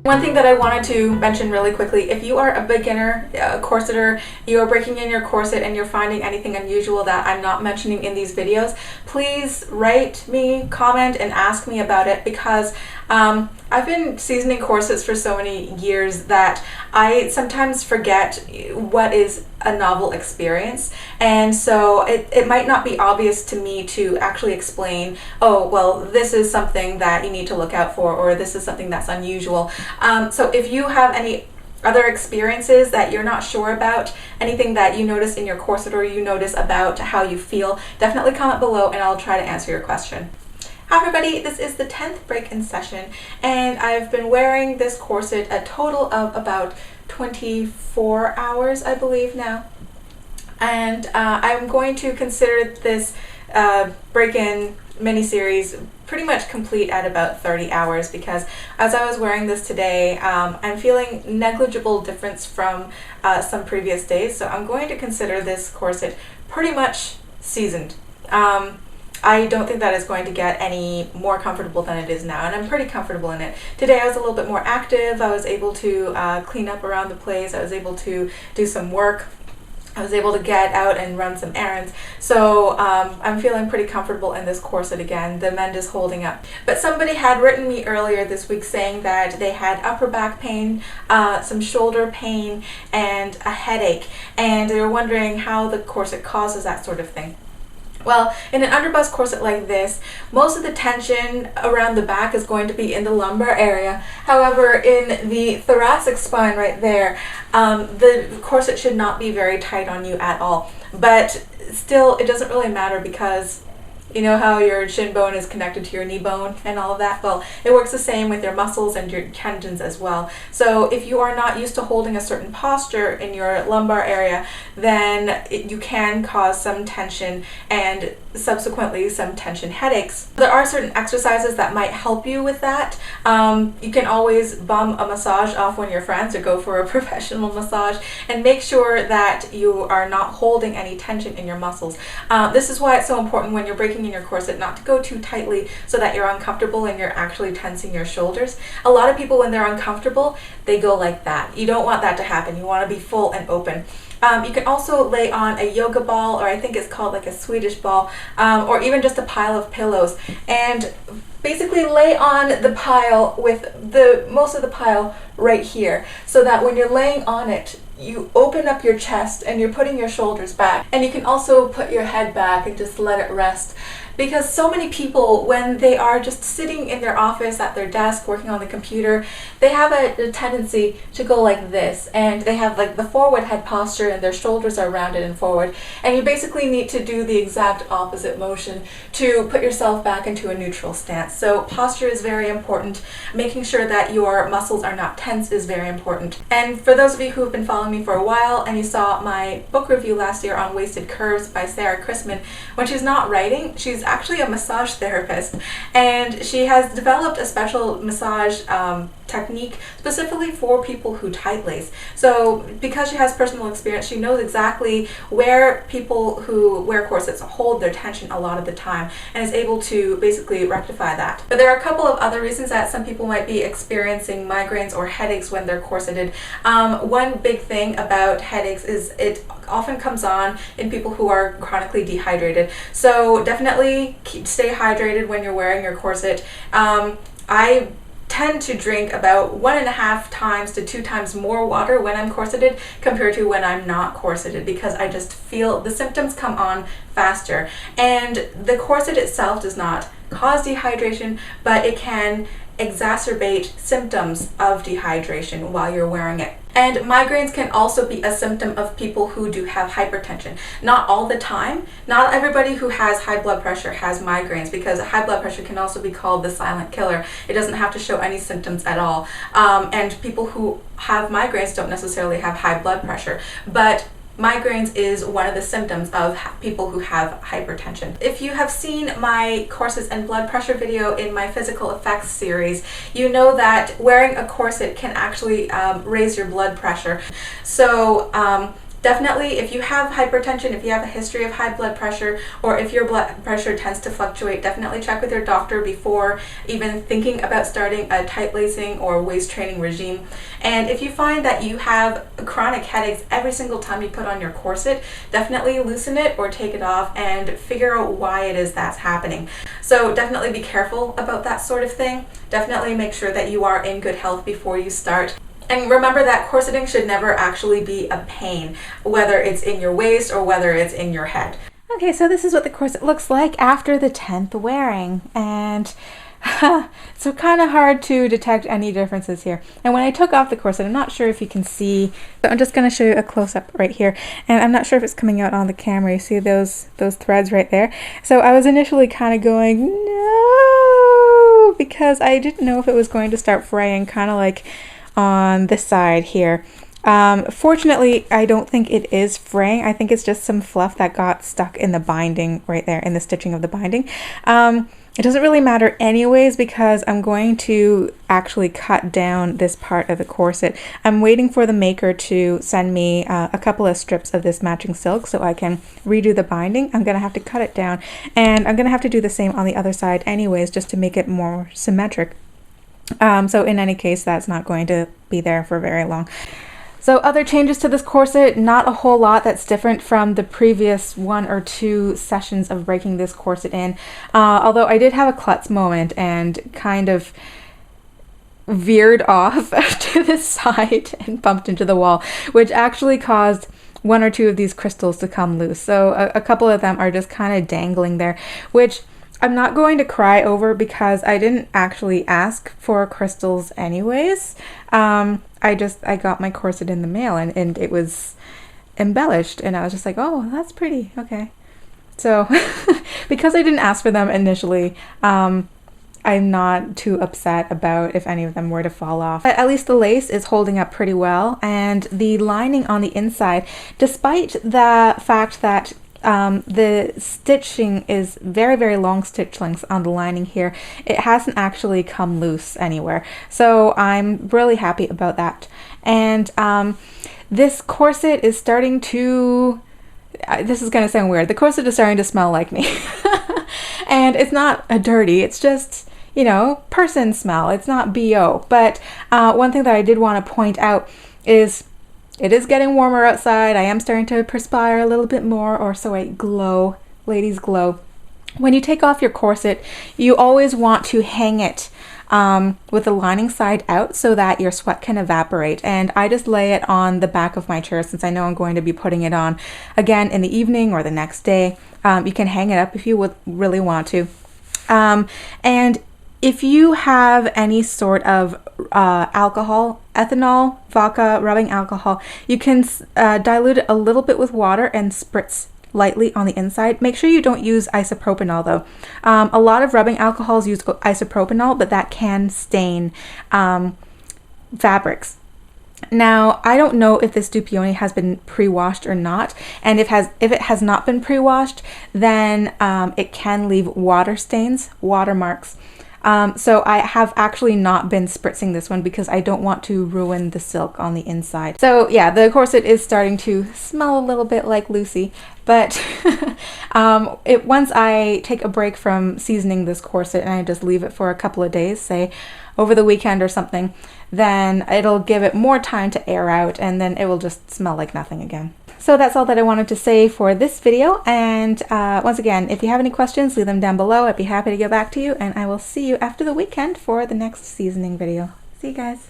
One thing that I wanted to mention really quickly, if you are a beginner corseter, you are breaking in your corset and you're finding anything unusual that I'm not mentioning in these videos, please write me, comment, and ask me about it, because I've been seasoning corsets for so many years that I sometimes forget what is a novel experience, and so it might not be obvious to me to actually explain, oh well, this is something that you need to look out for, or this is something that's unusual. So if you have any other experiences that you're not sure about, anything that you notice in your corset or you notice about how you feel, definitely comment below and I'll try to answer your question. Hi everybody, this is the 10th break-in session, and I've been wearing this corset a total of about 24 hours, I believe now. And I'm going to consider this break-in mini-series pretty much complete at about 30 hours, because as I was wearing this today, I'm feeling negligible difference from some previous days, so I'm going to consider this corset pretty much seasoned. I don't think that it's going to get any more comfortable than it is now, and I'm pretty comfortable in it. Today I was a little bit more active. I was able to clean up around the place. I was able to do some work. I was able to get out and run some errands. So I'm feeling pretty comfortable in this corset again. The mend is holding up. But somebody had written me earlier this week saying that they had upper back pain, some shoulder pain, and a headache, and they were wondering how the corset causes that sort of thing. Well, in an underbust corset like this, most of the tension around the back is going to be in the lumbar area. However, in the thoracic spine right there, the corset should not be very tight on you at all. But still, it doesn't really matter, because you know how your shin bone is connected to your knee bone and all of that? Well, it works the same with your muscles and your tendons as well. So if you are not used to holding a certain posture in your lumbar area, then you can cause some tension and subsequently some tension headaches. There are certain exercises that might help you with that. You can always bum a massage off one of your friends or go for a professional massage, and make sure that you are not holding any tension in your muscles. This is why it's so important when you're breaking in your corset not to go too tightly so that you're uncomfortable and you're actually tensing your shoulders. A lot of people, when they're uncomfortable, they go like that. You don't want that to happen. You want to be full and open. You can also lay on a yoga ball, or I think it's called like a Swedish ball, or even just a pile of pillows, and basically lay on the pile with most of the pile right here, so that when you're laying on it, you open up your chest and you're putting your shoulders back. And you can also put your head back and just let it rest. Because so many people, when they are just sitting in their office at their desk working on the computer, they have a tendency to go like this, and they have like the forward head posture and their shoulders are rounded and forward, and you basically need to do the exact opposite motion to put yourself back into a neutral stance. So posture is very important. Making sure that your muscles are not tense is very important. And for those of you who have been following me for a while and you saw my book review last year on Wasted Curves by Sarah Chrisman, when she's not writing, she's actually a massage therapist, and she has developed a special massage technique specifically for people who tight lace. So because she has personal experience, she knows exactly where people who wear corsets hold their tension a lot of the time, and is able to basically rectify that. But there are a couple of other reasons that some people might be experiencing migraines or headaches when they're corseted. One big thing about headaches is it often comes on in people who are chronically dehydrated. So definitely stay hydrated when you're wearing your corset. I tend to drink about 1.5 times to 2 times more water when I'm corseted compared to when I'm not corseted, because I just feel the symptoms come on faster. And the corset itself does not cause dehydration, but it can exacerbate symptoms of dehydration while you're wearing it. And migraines can also be a symptom of people who do have hypertension. Not all the time. Not everybody who has high blood pressure has migraines, because high blood pressure can also be called the silent killer. It doesn't have to show any symptoms at all. And people who have migraines don't necessarily have high blood pressure. But migraines is one of the symptoms of people who have hypertension. If you have seen my corsets and blood pressure video in my physical effects series, you know that wearing a corset can actually raise your blood pressure. So Definitely, if you have hypertension, if you have a history of high blood pressure, or if your blood pressure tends to fluctuate, definitely check with your doctor before even thinking about starting a tight lacing or waist training regime. And if you find that you have chronic headaches every single time you put on your corset, definitely loosen it or take it off and figure out why it is that's happening. So definitely be careful about that sort of thing. Definitely make sure that you are in good health before you start. And remember that corseting should never actually be a pain, whether it's in your waist or whether it's in your head. Okay, so this is what the corset looks like after the 10th wearing, and so kind of hard to detect any differences here. And when I took off the corset, I'm not sure if you can see, but I'm just going to show you a close-up right here, and I'm not sure if it's coming out on the camera. You see those threads right there? So I was initially kind of going, no, because I didn't know if it was going to start fraying, kind of like on this side here. Fortunately, I don't think it is fraying. I think it's just some fluff that got stuck in the binding right there, in the stitching of the binding. It doesn't really matter anyways, because I'm going to actually cut down this part of the corset. I'm waiting for the maker to send me a couple of strips of this matching silk so I can redo the binding. I'm going to have to cut it down, and I'm going to have to do the same on the other side anyways, just to make it more symmetric. So in any case, that's not going to be there for very long. So other changes to this corset, not a whole lot that's different from the previous 1 or 2 sessions of breaking this corset in. Although I did have a klutz moment and kind of veered off to the side and bumped into the wall, which actually caused 1 or 2 of these crystals to come loose. So a couple of them are just kind of dangling there, which I'm not going to cry over because I didn't actually ask for crystals anyways. I got my corset in the mail, and it was embellished, and I was just like, oh, that's pretty, okay. So because I didn't ask for them initially, I'm not too upset about if any of them were to fall off. But at least the lace is holding up pretty well, and the lining on the inside, despite the fact that the stitching is very, very long stitch lengths on the lining here, it hasn't actually come loose anywhere. So I'm really happy about that. And this corset is starting to, this is going to sound weird, the corset is starting to smell like me. And it's not a dirty, it's just, you know, person smell. It's not BO. But one thing that I did want to point out is it is getting warmer outside. I am starting to perspire a little bit more, or so I glow. Ladies glow. When you take off your corset, you always want to hang it with the lining side out so that your sweat can evaporate. And I just lay it on the back of my chair since I know I'm going to be putting it on again in the evening or the next day. You can hang it up if you would really want to. And if you have any sort of alcohol, ethanol, vodka, rubbing alcohol, you can dilute it a little bit with water and spritz lightly on the inside. Make sure you don't use isopropanol though. A lot of rubbing alcohols use isopropanol, but that can stain fabrics. Now, I don't know if this dupioni has been pre-washed or not, and if it has not been pre-washed, then it can leave water stains, watermarks. So I have actually not been spritzing this one because I don't want to ruin the silk on the inside. So yeah, the corset is starting to smell a little bit like Lucy, but once I take a break from seasoning this corset and I just leave it for a couple of days, say over the weekend or something, then it'll give it more time to air out, and then it will just smell like nothing again. So that's all that I wanted to say for this video, and once again, if you have any questions, leave them down below. I'd be happy to get back to you, and I will see you after the weekend for the next seasoning video. See you guys.